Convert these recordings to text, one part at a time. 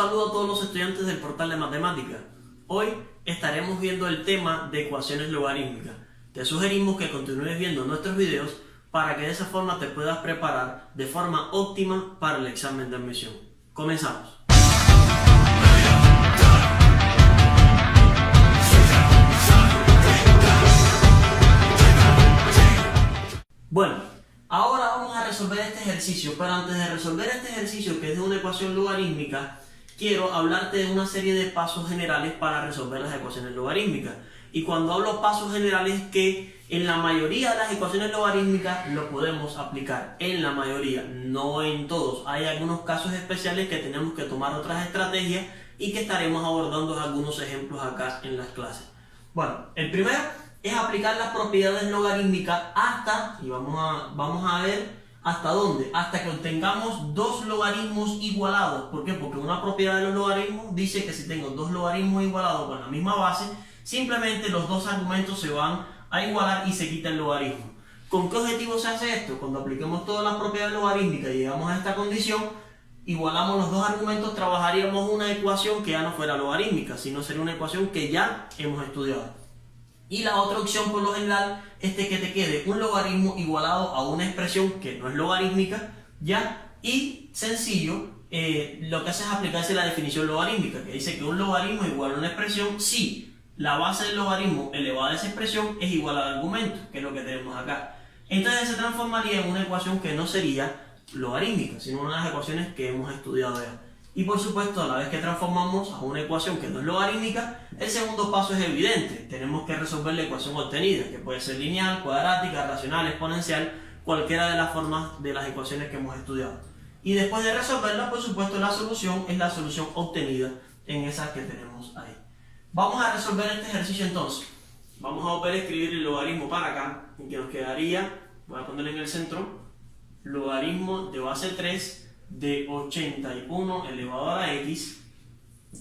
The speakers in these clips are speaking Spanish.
saludo a todos los estudiantes del portal de matemáticas. Hoy estaremos viendo el tema de ecuaciones logarítmicas. Te sugerimos que continúes viendo nuestros videos para que de esa forma te puedas preparar de forma óptima para el examen de admisión. Comenzamos. Bueno, ahora vamos a resolver este ejercicio, pero antes de resolver este ejercicio, que es de una ecuación logarítmica, quiero hablarte de una serie de pasos generales para resolver las ecuaciones logarítmicas. Y cuando hablo pasos generales, que en la mayoría de las ecuaciones logarítmicas lo podemos aplicar, en la mayoría, no en todos. Hay algunos casos especiales que tenemos que tomar otras estrategias y que estaremos abordando algunos ejemplos acá en las clases. Bueno, el primero es aplicar las propiedades logarítmicas hasta, y vamos a ver hasta dónde, hasta que obtengamos dos logaritmos igualados. ¿Por qué? Porque una propiedad de los logaritmos dice que si tengo dos logaritmos igualados con la misma base, simplemente los dos argumentos se van a igualar y se quita el logaritmo. ¿Con qué objetivo se hace esto? Cuando apliquemos todas las propiedades logarítmicas y llegamos a esta condición, igualamos los dos argumentos, trabajaríamos una ecuación que ya no fuera logarítmica, sino sería una ecuación que ya hemos estudiado. Y la otra opción por lo general es de que te quede un logaritmo igualado a una expresión que no es logarítmica, ¿ya? Y sencillo, lo que hace es aplicarse la definición logarítmica, que dice que un logaritmo es igual a una expresión si la base del logaritmo elevada a esa expresión es igual al argumento, que es lo que tenemos acá. Entonces se transformaría en una ecuación que no sería logarítmica, sino una de las ecuaciones que hemos estudiado ya. Y por supuesto, a la vez que transformamos a una ecuación que no es logarítmica, el segundo paso es evidente. Tenemos que resolver la ecuación obtenida, que puede ser lineal, cuadrática, racional, exponencial, cualquiera de las formas de las ecuaciones que hemos estudiado. Y después de resolverla, por supuesto, la solución es la solución obtenida en esas que tenemos ahí. Vamos a resolver este ejercicio entonces. Vamos a poder escribir el logaritmo para acá, y que nos quedaría, voy a ponerle en el centro, logaritmo de base 3 de 81 elevado a la x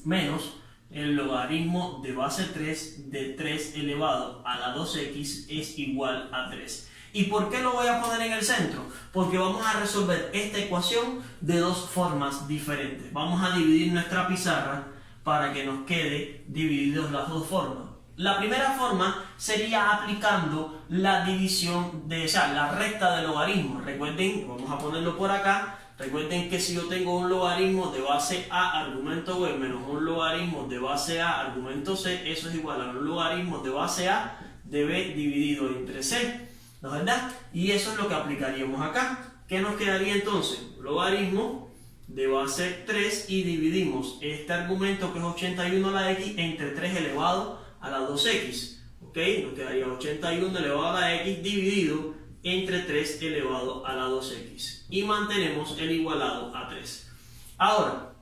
menos el logaritmo de base 3 de 3 elevado a la 2x es igual a 3. ¿Y por qué lo voy a poner en el centro? Porque vamos a resolver esta ecuación de dos formas diferentes. Vamos a dividir nuestra pizarra para que nos quede divididos las dos formas. La primera forma sería aplicando la división la recta de logaritmos. Recuerden, vamos a ponerlo por acá. Recuerden que si yo tengo un logaritmo de base A argumento B menos un logaritmo de base A argumento C, eso es igual a un logaritmo de base A de B dividido entre C, ¿no es verdad? Y eso es lo que aplicaríamos acá. ¿Qué nos quedaría entonces? Logaritmo de base 3 y dividimos este argumento que es 81 a la x entre 3 elevado a la 2x. ¿Ok? Nos quedaría 81 elevado a la x dividido entre 3 elevado a la 2x. Y mantenemos el igualado a 3. Ahora,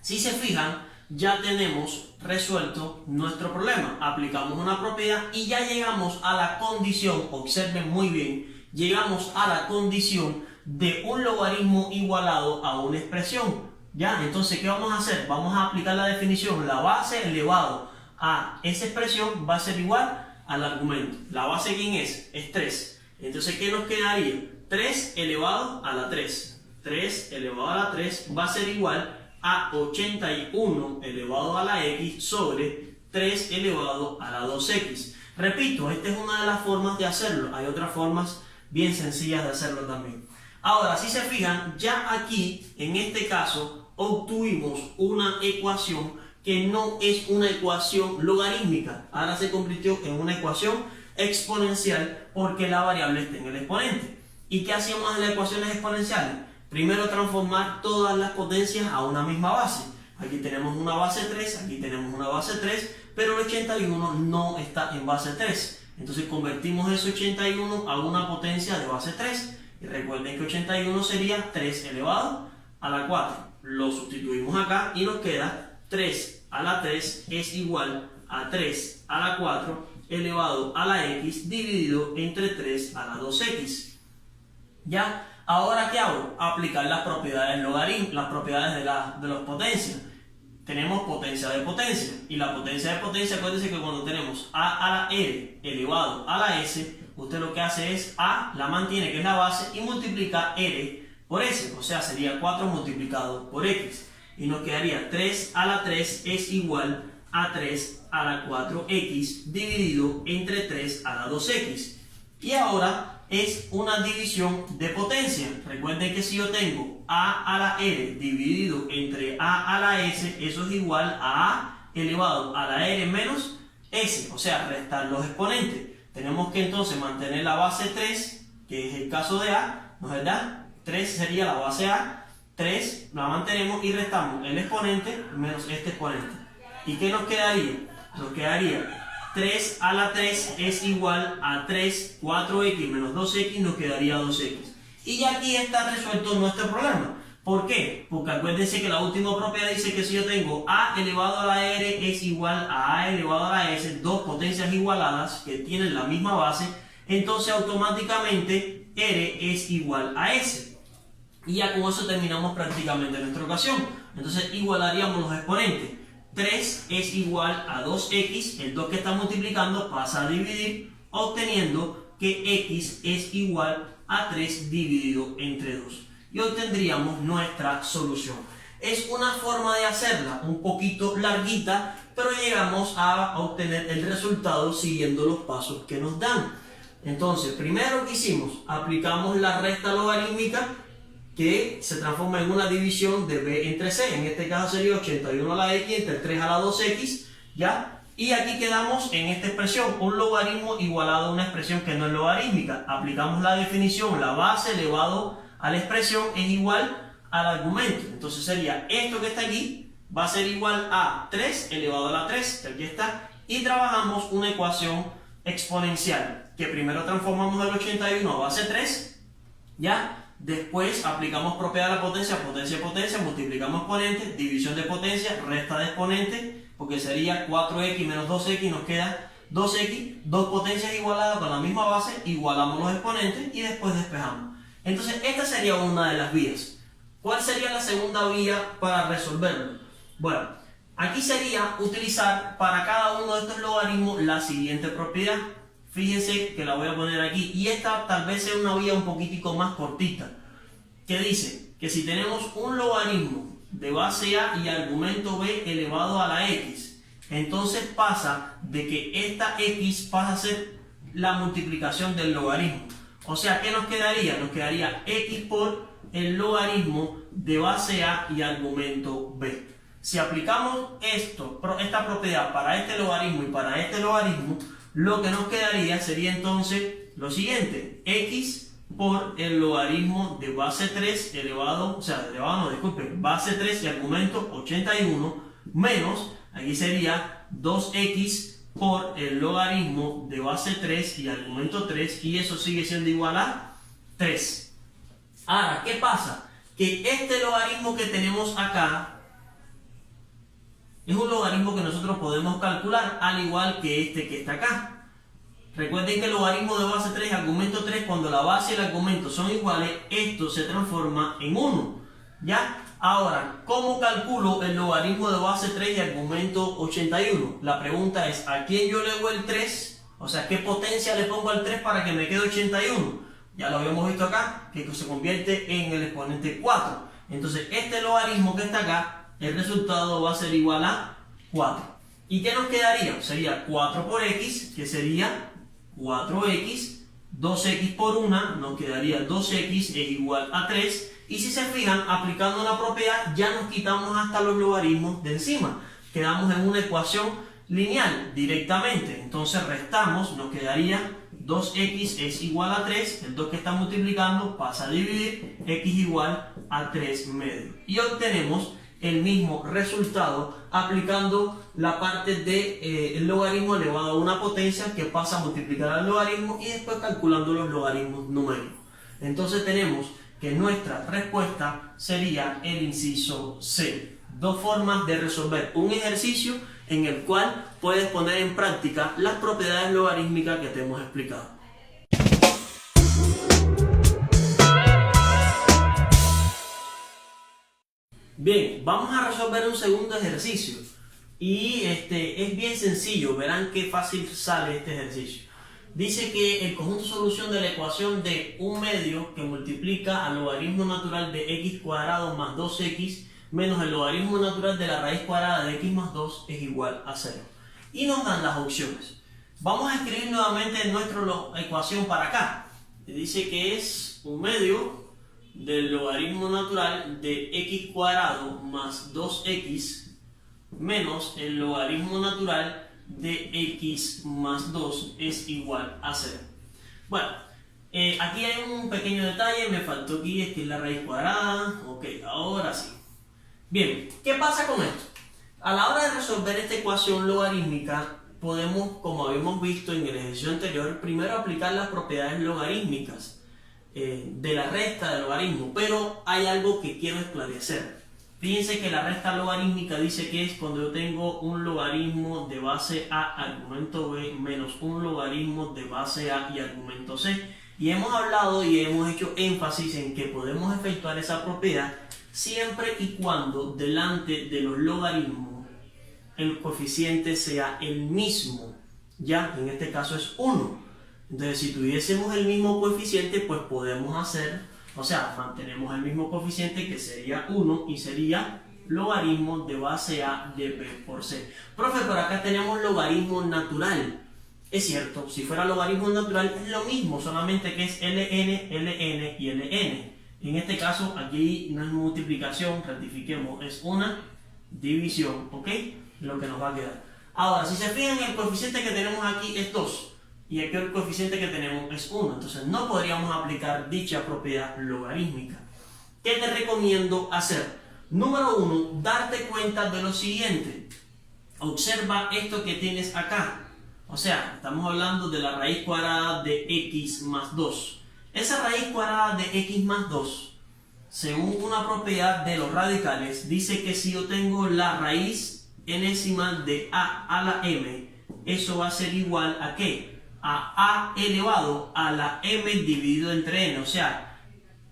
si se fijan, ya tenemos resuelto nuestro problema. Aplicamos una propiedad y ya llegamos a la condición, observen muy bien, llegamos a la condición de un logaritmo igualado a una expresión. ¿Ya? Entonces, ¿qué vamos a hacer? Vamos a aplicar la definición. La base elevado a esa expresión va a ser igual al argumento. ¿La base quién es? Es 3. Entonces, ¿qué nos quedaría? 3 elevado a la 3. 3 elevado a la 3 va a ser igual a 81 elevado a la x sobre 3 elevado a la 2x. Repito, esta es una de las formas de hacerlo. Hay otras formas bien sencillas de hacerlo también. Ahora, si se fijan, ya aquí, en este caso, obtuvimos una ecuación que no es una ecuación logarítmica. Ahora se convirtió en una ecuación exponencial porque la variable está en el exponente. ¿Y qué hacíamos en las ecuaciones exponenciales? Primero transformar todas las potencias a una misma base. Aquí tenemos una base 3, aquí tenemos una base 3, pero el 81 no está en base 3. Entonces convertimos ese 81 a una potencia de base 3. Y recuerden que 81 sería 3 elevado a la 4. Lo sustituimos acá y nos queda 3 a la 3 es igual a 3 a la 4 elevado a la x dividido entre 3 a la 2x. ¿Ya? Ahora, ¿qué hago? Aplicar las propiedades logaritmos, las propiedades de las potencias. Tenemos potencia de potencia. Y la potencia de potencia, acuérdense que cuando tenemos a la r elevado a la s, usted lo que hace es a, la mantiene, que es la base, y multiplica r por s. O sea, sería 4 multiplicado por x. y nos quedaría 3 a la 3 es igual a 3 a la 4x dividido entre 3 a la 2x. Y ahora es una división de potencia. Recuerden que si yo tengo a la r dividido entre a la s, eso es igual a elevado a la r menos s, o sea, restar los exponentes. Tenemos que entonces mantener la base 3, que es el caso de a, ¿no es verdad? 3 sería la base a, 3 la mantenemos y restamos el exponente menos este exponente. ¿Y qué nos quedaría? Nos quedaría 3 a la 3 es igual a 3, 4x menos 2x, nos quedaría 2x. Y ya aquí está resuelto nuestro problema. ¿Por qué? Porque acuérdense que la última propiedad dice que si yo tengo a elevado a la r es igual a elevado a la s, dos potencias igualadas que tienen la misma base, entonces automáticamente r es igual a s. Y ya con eso terminamos prácticamente nuestra ocasión. Entonces igualaríamos los exponentes. 3 es igual a 2x, el 2 que está multiplicando pasa a dividir, obteniendo que x es igual a 3 dividido entre 2. Y obtendríamos nuestra solución. Es una forma de hacerla un poquito larguita, pero llegamos a obtener el resultado siguiendo los pasos que nos dan. Entonces, primero que hicimos, aplicamos la resta logarítmica, que se transforma en una división de b entre c. En este caso sería 81 a la x entre 3 a la 2x, ¿ya? Y aquí quedamos en esta expresión, un logaritmo igualado a una expresión que no es logarítmica. Aplicamos la definición, la base elevado a la expresión es igual al argumento. Entonces sería esto que está aquí, va a ser igual a 3 elevado a la 3, que aquí está, y trabajamos una ecuación exponencial, que primero transformamos el 81 a base 3, ¿ya? Después aplicamos propiedad de la potencia, potencia, potencia, multiplicamos exponentes, división de potencia, resta de exponentes, porque sería 4x menos 2x, nos queda 2x, dos potencias igualadas con la misma base, igualamos los exponentes y después despejamos. Entonces esta sería una de las vías. ¿Cuál sería la segunda vía para resolverlo? Bueno, aquí sería utilizar para cada uno de estos logaritmos la siguiente propiedad. Fíjense que la voy a poner aquí, y esta tal vez sea una vía un poquitico más cortita, que dice que si tenemos un logaritmo de base a y argumento b elevado a la x, entonces pasa de que esta x pasa a ser la multiplicación del logaritmo. O sea, ¿qué nos quedaría? Nos quedaría x por el logaritmo de base a y argumento b. Si aplicamos esta propiedad para este logaritmo y para este logaritmo, lo que nos quedaría sería entonces lo siguiente: x por el logaritmo de base 3 base 3 y argumento 81 menos, aquí sería 2x por el logaritmo de base 3 y argumento 3, y eso sigue siendo igual a 3. Ahora, ¿qué pasa? Que este logaritmo que tenemos acá es un logaritmo que nosotros podemos calcular, al igual que este que está acá. Recuerden que el logaritmo de base 3 y argumento 3, cuando la base y el argumento son iguales, esto se transforma en 1. ¿Ya? Ahora, ¿cómo calculo el logaritmo de base 3 y argumento 81? La pregunta es, ¿a quién yo le hago el 3? O sea, ¿qué potencia le pongo al 3 para que me quede 81? Ya lo habíamos visto acá, que se convierte en el exponente 4. Entonces, este logaritmo que está acá, el resultado va a ser igual a 4. ¿Y qué nos quedaría? Sería 4 por x, que sería 4x, 2x por 1, nos quedaría 2x es igual a 3. Y si se fijan, aplicando la propiedad, ya nos quitamos hasta los logaritmos de encima. Quedamos en una ecuación lineal directamente. Entonces restamos, nos quedaría 2x es igual a 3, el 2 que está multiplicando pasa a dividir, x igual a 3 medios. Y obtenemos el mismo resultado aplicando la parte de el logaritmo elevado a una potencia, que pasa a multiplicar al logaritmo, y después calculando los logaritmos numéricos. Entonces tenemos que nuestra respuesta sería el inciso C. Dos formas de resolver un ejercicio en el cual puedes poner en práctica las propiedades logarítmicas que te hemos explicado. Bien, vamos a resolver un segundo ejercicio, y es bien sencillo. Verán qué fácil sale este ejercicio. Dice que el conjunto solución de la ecuación de un medio que multiplica al logaritmo natural de x cuadrado más 2x menos el logaritmo natural de la raíz cuadrada de x más 2 es igual a 0. Y nos dan las opciones. Vamos a escribir nuevamente nuestra ecuación para acá. Dice que es 1/2 del logaritmo natural de x cuadrado más 2x menos el logaritmo natural de x más 2 es igual a 0. Bueno, aquí hay un pequeño detalle, me faltó aquí, es que es la raíz cuadrada. Ok, ahora sí. Bien, ¿qué pasa con esto? A la hora de resolver esta ecuación logarítmica, podemos, como habíamos visto en el ejercicio anterior, primero aplicar las propiedades logarítmicas de la resta del logaritmo, pero hay algo que quiero esclarecer. Fíjense que la resta logarítmica dice que es cuando yo tengo un logaritmo de base A argumento B menos un logaritmo de base A y argumento C. Y hemos hablado y hemos hecho énfasis en que podemos efectuar esa propiedad siempre y cuando delante de los logaritmos el coeficiente sea el mismo. Ya, en este caso es 1. Entonces, si tuviésemos el mismo coeficiente, pues podemos hacer, o sea, mantenemos el mismo coeficiente que sería 1 y sería logaritmo de base A de B por C. Profe, por acá tenemos logaritmo natural. Es cierto, si fuera logaritmo natural es lo mismo, solamente que es ln, ln y ln. En este caso, aquí no es multiplicación, rectifiquemos, es una división, ¿ok? Lo que nos va a quedar. Ahora, si se fijan, el coeficiente que tenemos aquí es 2. Y aquí el coeficiente que tenemos es 1, entonces no podríamos aplicar dicha propiedad logarítmica. ¿Qué te recomiendo hacer? Número 1, darte cuenta de lo siguiente. Observa esto que tienes acá. O sea, estamos hablando de la raíz cuadrada de x más 2. Esa raíz cuadrada de x más 2, según una propiedad de los radicales, dice que si yo tengo la raíz enésima de a la m, eso va a ser igual a ¿qué? A elevado a la m dividido entre n, o sea,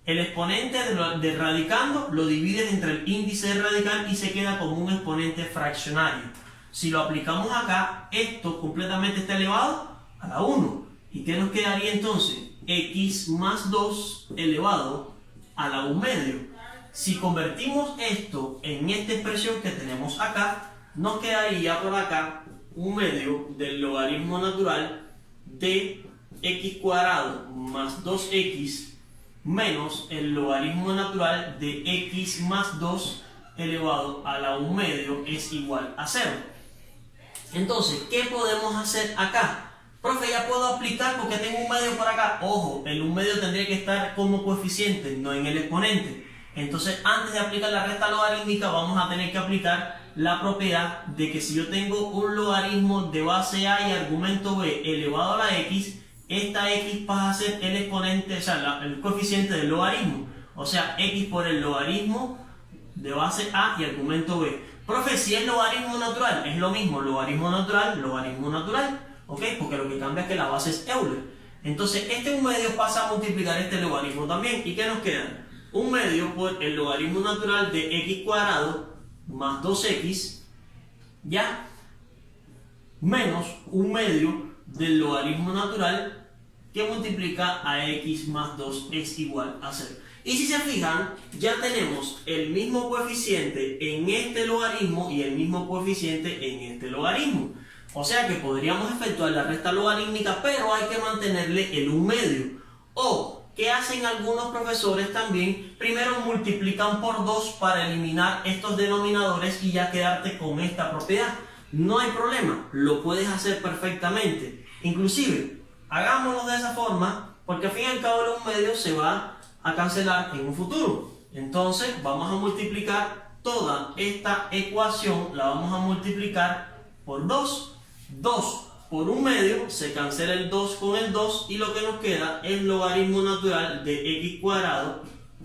el exponente de radicando lo divides entre el índice de radical y se queda como un exponente fraccionario. Si lo aplicamos acá, esto completamente está elevado a la 1. ¿Y qué nos quedaría entonces? X más 2 elevado a la 1/2. Si convertimos esto en esta expresión que tenemos acá, nos quedaría por acá 1/2 del logaritmo natural de x cuadrado más 2x menos el logaritmo natural de x más 2 elevado a la 1/2 es igual a 0. Entonces, ¿qué podemos hacer acá? Profe, ya puedo aplicar porque tengo 1/2 por acá. Ojo, el 1/2 tendría que estar como coeficiente, no en el exponente. Entonces, antes de aplicar la resta logarítmica, vamos a tener que aplicar la propiedad de que si yo tengo un logaritmo de base A y argumento B elevado a la x, esta x pasa a ser el exponente, o sea, el coeficiente del logaritmo. O sea, x por el logaritmo de base A y argumento B. Profe, si es logaritmo natural, es lo mismo, logaritmo natural, ¿ok? Porque lo que cambia es que la base es Euler. Entonces, este 1/2 pasa a multiplicar este logaritmo también. ¿Y qué nos queda? 1/2 por el logaritmo natural de x cuadrado más 2x, ya, menos 1/2 del logaritmo natural que multiplica a x más 2 es igual a 0. Y si se fijan, ya tenemos el mismo coeficiente en este logaritmo y el mismo coeficiente en este logaritmo. O sea que podríamos efectuar la resta logarítmica, pero hay que mantenerle el 1/2. O, ¿qué hacen algunos profesores también? Primero multiplican por 2 para eliminar estos denominadores y ya quedarte con esta propiedad. No hay problema, lo puedes hacer perfectamente. Inclusive, hagámoslo de esa forma, porque al fin y al cabo el 1/2 se va a cancelar en un futuro. Entonces vamos a multiplicar toda esta ecuación, la vamos a multiplicar por 2. 2 por 1/2, se cancela el 2 con el 2 y lo que nos queda es el logaritmo natural de x cuadrado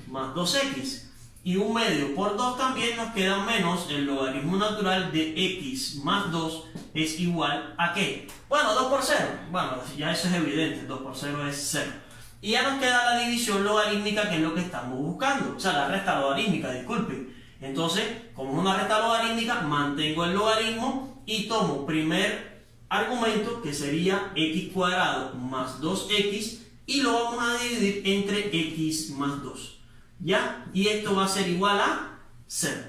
más 2x. Y 1/2 por 2 también nos queda menos el logaritmo natural de x más 2 es igual a ¿qué? Bueno, 2 por 0. Bueno, ya eso es evidente, 2 por 0 es 0. Y ya nos queda la división logarítmica, que es lo que estamos buscando. O sea, la resta logarítmica, disculpe. Entonces, como es una resta logarítmica, mantengo el logaritmo y tomo primer argumento, que sería x cuadrado más 2x, y lo vamos a dividir entre x más 2. ¿Ya? Y esto va a ser igual a 0.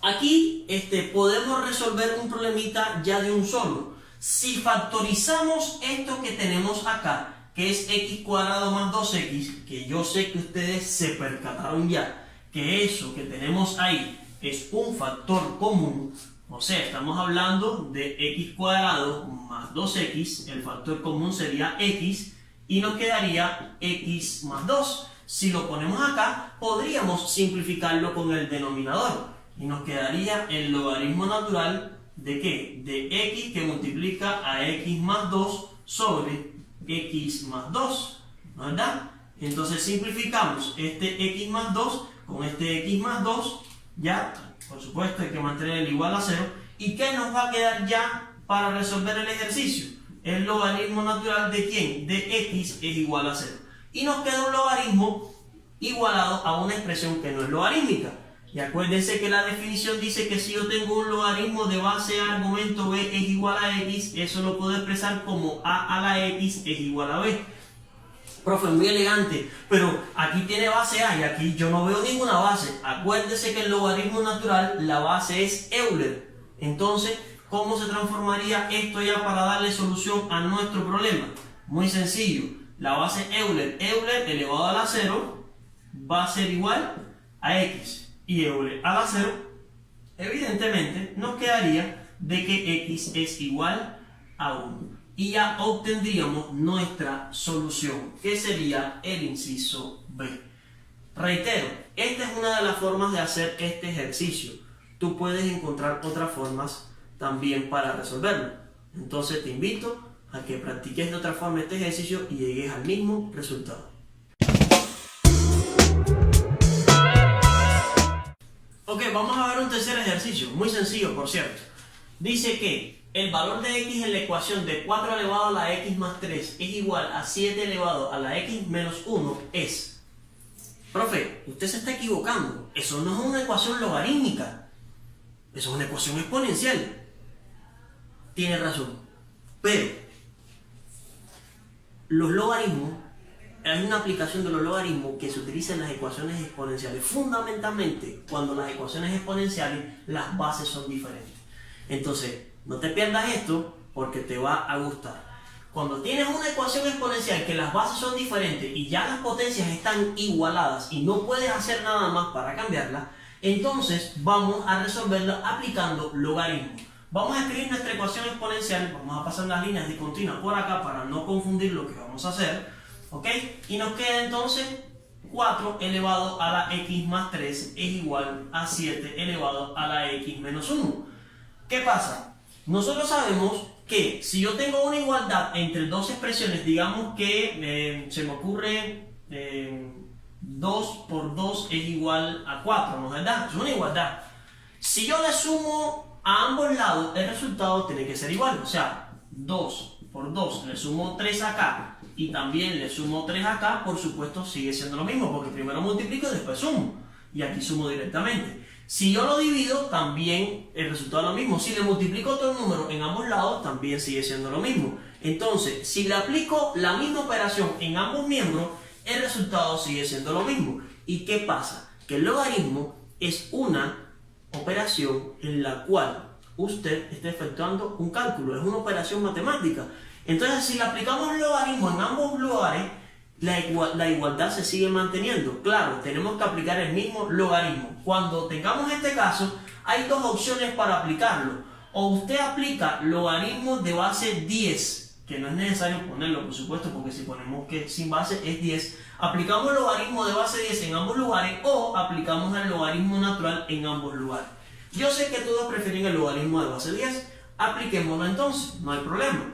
Aquí podemos resolver un problemita ya de un solo. Si factorizamos esto que tenemos acá, que es x cuadrado más 2x, que yo sé que ustedes se percataron ya, que eso que tenemos ahí es un factor común, o sea, estamos hablando de x cuadrado más 2x, el factor común sería x, y nos quedaría x más 2. Si lo ponemos acá, podríamos simplificarlo con el denominador, y nos quedaría el logaritmo natural ¿de qué? De x que multiplica a x más 2 sobre x más 2, ¿verdad? Entonces simplificamos este x más 2 con este x más 2, ya, por supuesto hay que mantener el igual a 0, ¿y qué nos va a quedar ya para resolver el ejercicio? El logaritmo natural ¿de quién? De x es igual a 0. Y nos queda un logaritmo igualado a una expresión que no es logarítmica. Y acuérdense que la definición dice que si yo tengo un logaritmo de base a argumento b es igual a x, eso lo puedo expresar como a la x es igual a b. Profe, muy elegante, pero aquí tiene base a y aquí yo no veo ninguna base. Acuérdese que el logaritmo natural, la base es Euler. Entonces, ¿cómo se transformaría esto ya para darle solución a nuestro problema? Muy sencillo. La base Euler elevado a la 0 va a ser igual a x. Y Euler a la 0, evidentemente nos quedaría de que x es igual a 1. Y ya obtendríamos nuestra solución, que sería el inciso B. Reitero, esta es una de las formas de hacer este ejercicio. Tú puedes encontrar otras formas también para resolverlo. Entonces te invito a que practiques de otra forma este ejercicio y llegues al mismo resultado. Ok, vamos a ver un tercer ejercicio, muy sencillo por cierto. Dice que el valor de x en la ecuación de 4 elevado a la x más 3 es igual a 7 elevado a la x menos 1 es... Profe, usted se está equivocando. Eso no es una ecuación logarítmica. Eso es una ecuación exponencial. Tiene razón. Pero los logaritmos, hay una aplicación de los logaritmos que se utiliza en las ecuaciones exponenciales. Fundamentalmente, cuando las ecuaciones exponenciales, las bases son diferentes. Entonces, no te pierdas esto porque te va a gustar. Cuando tienes una ecuación exponencial que las bases son diferentes y ya las potencias están igualadas y no puedes hacer nada más para cambiarla, entonces vamos a resolverla aplicando logaritmos. Vamos a escribir nuestra ecuación exponencial, vamos a pasar las líneas discontinuas por acá para no confundir lo que vamos a hacer, ¿ok? Y nos queda entonces 4 elevado a la x más 3 es igual a 7 elevado a la x menos 1. ¿Qué pasa? Nosotros sabemos que si yo tengo una igualdad entre dos expresiones, digamos que se me ocurre 2 por 2 es igual a 4, ¿no es verdad? Es una igualdad. Si yo le sumo a ambos lados, el resultado tiene que ser igual. O sea, 2 por 2 le sumo 3 acá y también le sumo 3 acá, por supuesto sigue siendo lo mismo, porque primero multiplico y después sumo. Y aquí sumo directamente. Si yo lo divido, también el resultado es lo mismo. Si le multiplico otro número en ambos lados, también sigue siendo lo mismo. Entonces, si le aplico la misma operación en ambos miembros, el resultado sigue siendo lo mismo. ¿Y qué pasa? Que el logaritmo es una operación en la cual usted está efectuando un cálculo. Es una operación matemática. Entonces, si le aplicamos el logaritmo en ambos lugares, la igualdad se sigue manteniendo. Claro, tenemos que aplicar el mismo logaritmo. Cuando tengamos este caso, hay dos opciones para aplicarlo. O usted aplica logaritmo de base 10, que no es necesario ponerlo, por supuesto, porque si ponemos que sin base es 10. Aplicamos logaritmo de base 10 en ambos lugares o aplicamos el logaritmo natural en ambos lugares. Yo sé que todos prefieren el logaritmo de base 10. Apliquémoslo entonces, no hay problema.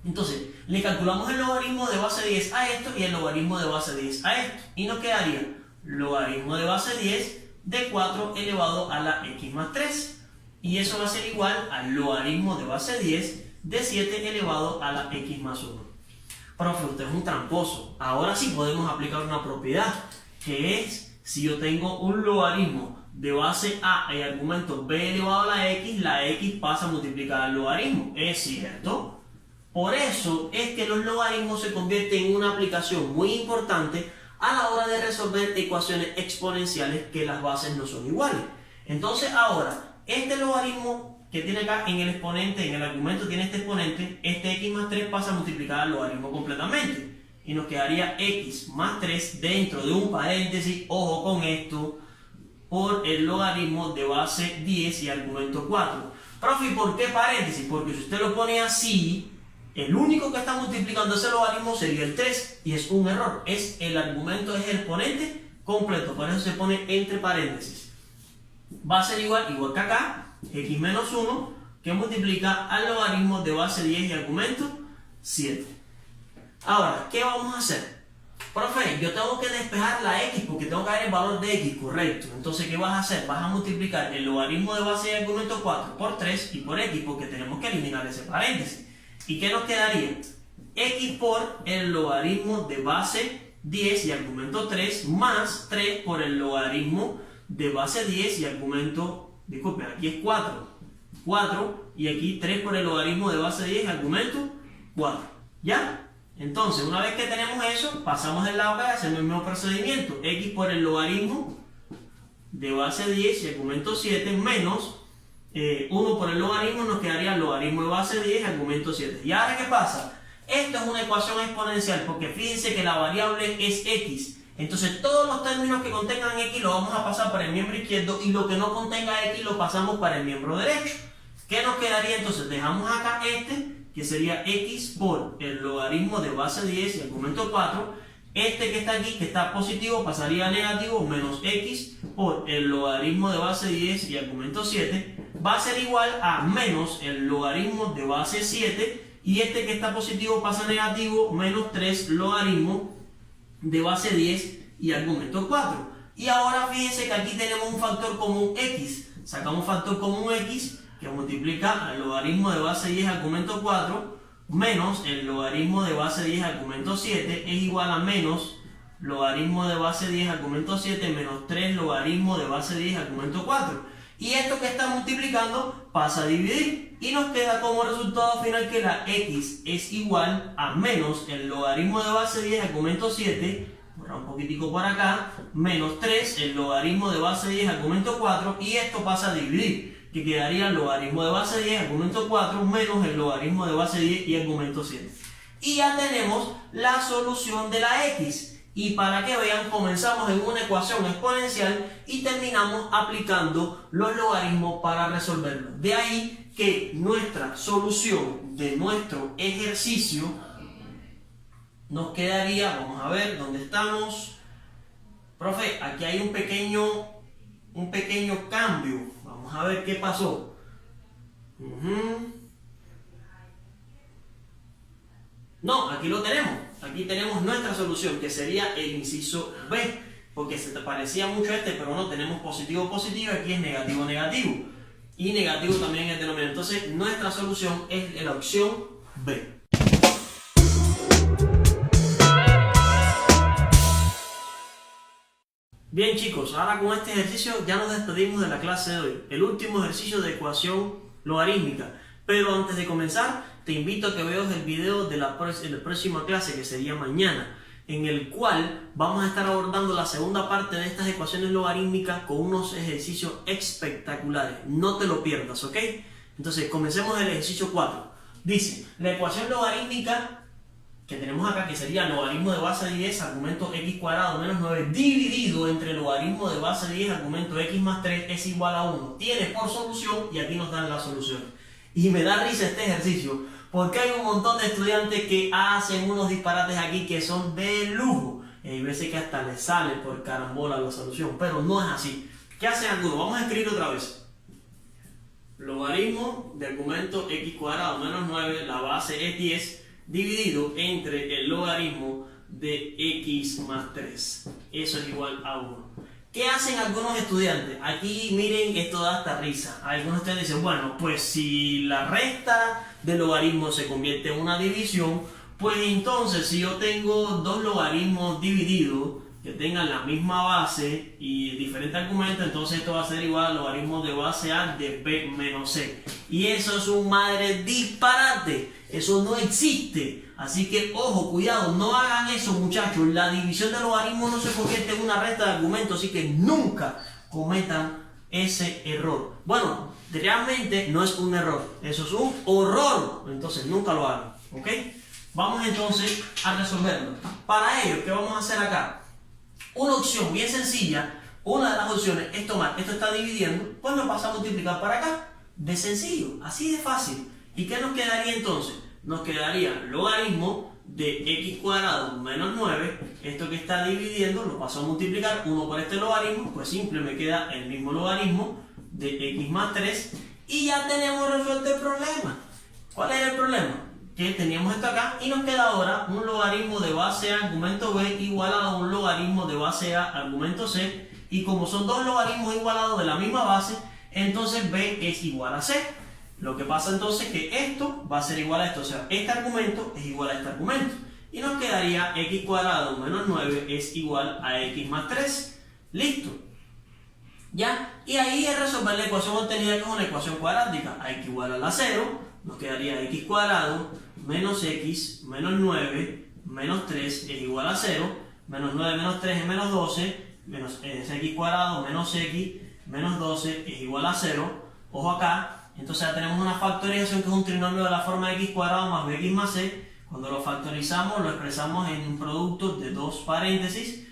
Entonces, le calculamos el logaritmo de base 10 a esto y el logaritmo de base 10 a esto. Y nos quedaría logaritmo de base 10 de 4 elevado a la x más 3. Y eso va a ser igual al logaritmo de base 10 de 7 elevado a la x más 1. Profe, usted es un tramposo. Ahora sí podemos aplicar una propiedad, que es, si yo tengo un logaritmo de base a y argumento b elevado a la x pasa a multiplicar al logaritmo. ¿Es cierto? Por eso es que los logaritmos se convierten en una aplicación muy importante a la hora de resolver ecuaciones exponenciales que las bases no son iguales. Entonces ahora, este logaritmo que tiene acá en el exponente, en el argumento tiene este exponente, este x más 3 pasa a multiplicar al logaritmo completamente. Y nos quedaría x más 3 dentro de un paréntesis, ojo con esto, por el logaritmo de base 10 y argumento 4. Profe, ¿y por qué paréntesis? Porque si usted lo pone así, el único que está multiplicando ese logaritmo sería el 3, y es un error. El argumento es el exponente completo, por eso se pone entre paréntesis. Va a ser igual que acá, x menos 1, que multiplica al logaritmo de base 10 y argumento 7. Ahora, ¿qué vamos a hacer? Profe, yo tengo que despejar la x porque tengo que ver el valor de x, correcto. Entonces, ¿qué vas a hacer? Vas a multiplicar el logaritmo de base y argumento 4 por 3 y por x, porque tenemos que eliminar ese paréntesis. ¿Y qué nos quedaría? X por el logaritmo de base 10 y argumento 3 más 3 por el logaritmo de base 10 y argumento, disculpen, aquí es 4 y aquí 3 por el logaritmo de base 10 y argumento 4. ¿Ya? Entonces, una vez que tenemos eso, pasamos del lado acá y hacemos el mismo procedimiento. X por el logaritmo de base 10 y argumento 7 menos 1 por el logaritmo, nos quedaría el logaritmo de base 10 y argumento 7. ¿Y ahora qué pasa? Esto es una ecuación exponencial porque fíjense que la variable es x. Entonces, todos los términos que contengan x lo vamos a pasar para el miembro izquierdo y lo que no contenga x lo pasamos para el miembro derecho. ¿Qué nos quedaría entonces? Dejamos acá que sería x por el logaritmo de base 10 y argumento 4. Este que está aquí, que está positivo, pasaría a negativo, menos x por el logaritmo de base 10 y argumento 7. Va a ser igual a menos el logaritmo de base 7. Y este que está positivo pasa a negativo, menos 3 logaritmo de base 10 y argumento 4. Y ahora fíjense que aquí tenemos un factor común x. Sacamos factor común x, que multiplica al logaritmo de base 10 argumento 4 menos el logaritmo de base 10 argumento 7 es igual a menos logaritmo de base 10 argumento 7 menos 3 logaritmo de base 10 argumento 4. Y esto que está multiplicando pasa a dividir y nos queda como resultado final que la x es igual a menos el logaritmo de base 10 argumento 7, borra un poquitico por acá, menos 3 el logaritmo de base 10 argumento 4 y esto pasa a dividir, que quedaría el logaritmo de base 10 argumento 4 menos el logaritmo de base 10 y argumento 7. Y ya tenemos la solución de la x. Y para que vean, comenzamos en una ecuación exponencial y terminamos aplicando los logaritmos para resolverlo. De ahí que nuestra solución de nuestro ejercicio nos quedaría, vamos a ver dónde estamos. Profe, aquí hay un pequeño cambio. Vamos a ver qué pasó. No, aquí lo tenemos. Aquí tenemos nuestra solución, que sería el inciso B, porque se te parecía mucho a este, pero no, tenemos positivo, positivo, aquí es negativo, negativo. Y negativo también en el denominador. Entonces, nuestra solución es la opción B. Bien chicos, ahora con este ejercicio ya nos despedimos de la clase de hoy. El último ejercicio de ecuación logarítmica. Pero antes de comenzar, te invito a que veas el video de la próxima clase, que sería mañana, en el cual vamos a estar abordando la segunda parte de estas ecuaciones logarítmicas con unos ejercicios espectaculares. No te lo pierdas, ¿ok? Entonces, comencemos el ejercicio 4. Dice, la ecuación logarítmica que tenemos acá, que sería logaritmo de base 10, argumento x cuadrado menos 9, dividido entre logaritmo de base 10, argumento x más 3, es igual a 1. Tiene por solución, y aquí nos dan la solución. Y me da risa este ejercicio, porque hay un montón de estudiantes que hacen unos disparates aquí que son de lujo. Y hay veces que hasta les sale por carambola la solución, pero no es así. ¿Qué hacen algunos? Vamos a escribir otra vez. Logaritmo de argumento x cuadrado menos 9, la base es 10, dividido entre el logaritmo de x más 3. Eso es igual a 1. ¿Qué hacen algunos estudiantes? Aquí miren, esto da hasta risa. Algunos estudiantes dicen, bueno, pues si la resta del logaritmo se convierte en una división, pues entonces si yo tengo dos logaritmos divididos que tengan la misma base y diferente argumento, entonces esto va a ser igual al logaritmo de base A de B menos C. Y eso es un madre disparate. Eso no existe. Así que, ojo, cuidado, no hagan eso, muchachos. La división de logaritmos no se convierte en una resta de argumentos, así que nunca cometan ese error. Bueno, realmente no es un error, eso es un horror, entonces nunca lo hagan, ¿ok? Vamos entonces a resolverlo. Para ello, ¿qué vamos a hacer acá? Una opción bien sencilla, una de las opciones es tomar, esto está dividiendo, pues me pasa a multiplicar para acá, de sencillo, así de fácil. ¿Y qué nos quedaría entonces? Nos quedaría logaritmo de x cuadrado menos 9, esto que está dividiendo lo paso a multiplicar, 1 por este logaritmo, pues simple me queda el mismo logaritmo de x más 3 y ya tenemos resuelto el problema. ¿Cuál es el problema? Que teníamos esto acá y nos queda ahora un logaritmo de base A argumento B igualado a un logaritmo de base A argumento C, y como son dos logaritmos igualados de la misma base, entonces B es igual a C. Lo que pasa entonces es que esto va a ser igual a esto, o sea, este argumento es igual a este argumento. Y nos quedaría x cuadrado menos 9 es igual a x más 3. Listo. ¿Ya? Y ahí es resolver la ecuación obtenida, que es una ecuación cuadrática. A x igual a la 0, nos quedaría x cuadrado menos x menos 9 menos 3 es igual a 0. Menos 9 menos 3 es menos 12. Menos x cuadrado menos x menos 12 es igual a 0. Ojo acá. Entonces ya tenemos una factorización que es un trinomio de la forma de x cuadrado más bx más c. Cuando lo factorizamos lo expresamos en un producto de dos paréntesis.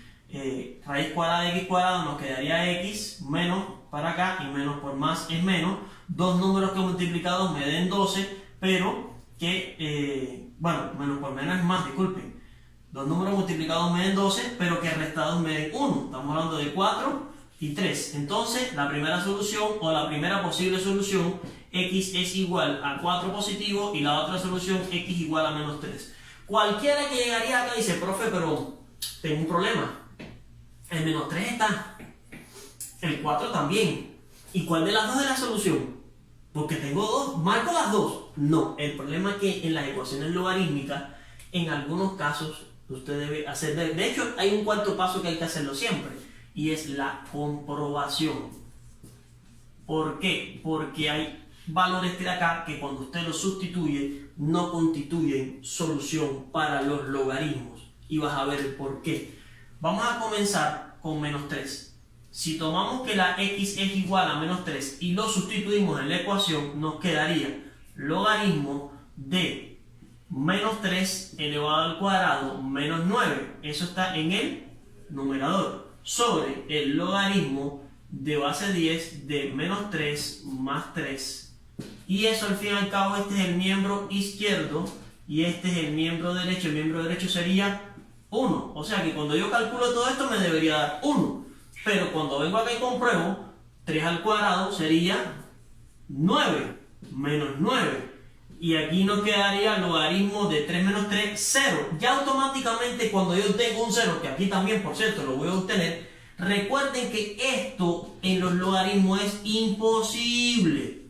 Raíz cuadrada de x cuadrado nos quedaría x menos para acá y menos por más es menos. Dos números que multiplicados me den 12, pero que, bueno, menos por menos es más, disculpen. Dos números multiplicados me den 12, pero que restados me den 1. Estamos hablando de 4 y 3. Entonces, la primera solución o la primera posible solución, x es igual a 4 positivo, y la otra solución, x igual a menos 3. Cualquiera que llegaría acá dice, profe, pero tengo un problema. El menos 3 está, el 4 también. ¿Y cuál de las dos es la solución? Porque tengo dos, marco las dos. No, el problema es que en las ecuaciones logarítmicas, en algunos casos, usted debe hacer, de hecho, hay un cuarto paso que hay que hacerlo siempre, y es la comprobación. ¿Por qué? Porque hay valores de acá que cuando usted los sustituye no constituyen solución para los logaritmos, y vas a ver el por qué. Vamos a comenzar con menos 3. Si tomamos que la x es igual a menos 3 y lo sustituimos en la ecuación, nos quedaría logaritmo de menos 3 elevado al cuadrado menos 9. Eso está en el numerador. Sobre el logaritmo de base 10 de menos 3 más 3. Y eso al fin y al cabo, este es el miembro izquierdo y este es el miembro derecho. El miembro derecho sería 1. O sea que cuando yo calculo todo esto me debería dar 1. Pero cuando vengo acá y compruebo, 3 al cuadrado sería 9. Menos 9. Y aquí nos quedaría logaritmo de 3 menos 3, 0. Ya automáticamente cuando yo tengo un 0, que aquí también por cierto lo voy a obtener, recuerden que esto en los logaritmos es imposible.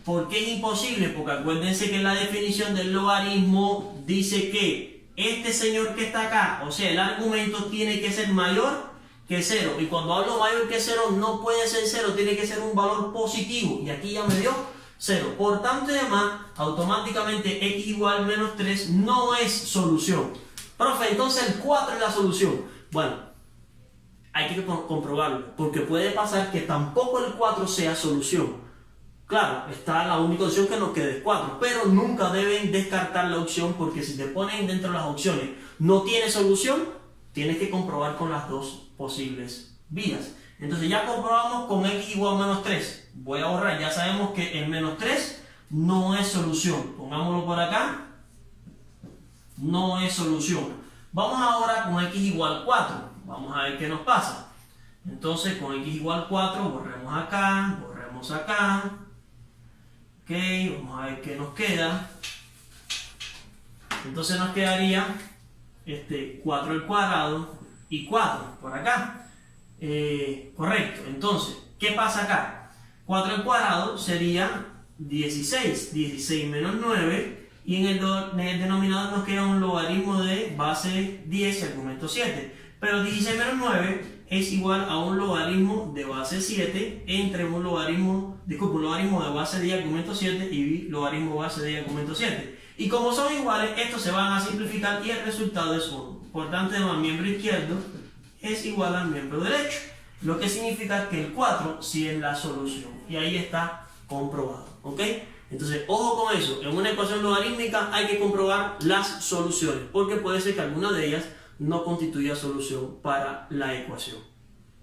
¿Por qué es imposible? Porque acuérdense que la definición del logaritmo dice que este señor que está acá, o sea el argumento tiene que ser mayor que 0. Y cuando hablo mayor que 0 no puede ser 0, tiene que ser un valor positivo. Y aquí ya me dio 0. Por tanto y demás, automáticamente x igual menos 3 no es solución. Profe, entonces el 4 es la solución. Bueno, hay que comprobarlo, porque puede pasar que tampoco el 4 sea solución. Claro, está la única opción que nos queda es 4, pero nunca deben descartar la opción, porque si te ponen dentro de las opciones no tiene solución, tienes que comprobar con las dos posibles vías. Entonces ya comprobamos con x igual a menos 3. Voy a borrar, ya sabemos que el menos 3 no es solución. Pongámoslo por acá. No es solución. Vamos ahora con x igual 4. Vamos a ver qué nos pasa. Entonces con x igual 4, borremos acá, borremos acá. Ok, vamos a ver qué nos queda. Entonces nos quedaría 4 al cuadrado y 4 por acá. Correcto. Entonces, ¿qué pasa acá? 4 al cuadrado sería 16. 16 menos 9. Y en el denominador nos queda un logaritmo de base 10 y argumento 7. Pero 16 menos 9 es igual a un logaritmo de base 7 entre un logaritmo de base 10 y argumento 7 y logaritmo de base 10 y argumento 7. Y como son iguales, estos se van a simplificar y el resultado es 1. Por tanto, el miembro izquierdo es igual al miembro derecho. lo que significa que el 4 sí es la solución. Y ahí está comprobado, ¿ok? Entonces, ojo con eso, en una ecuación logarítmica hay que comprobar las soluciones, porque puede ser que alguna de ellas no constituya solución para la ecuación.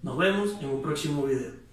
Nos vemos en un próximo video.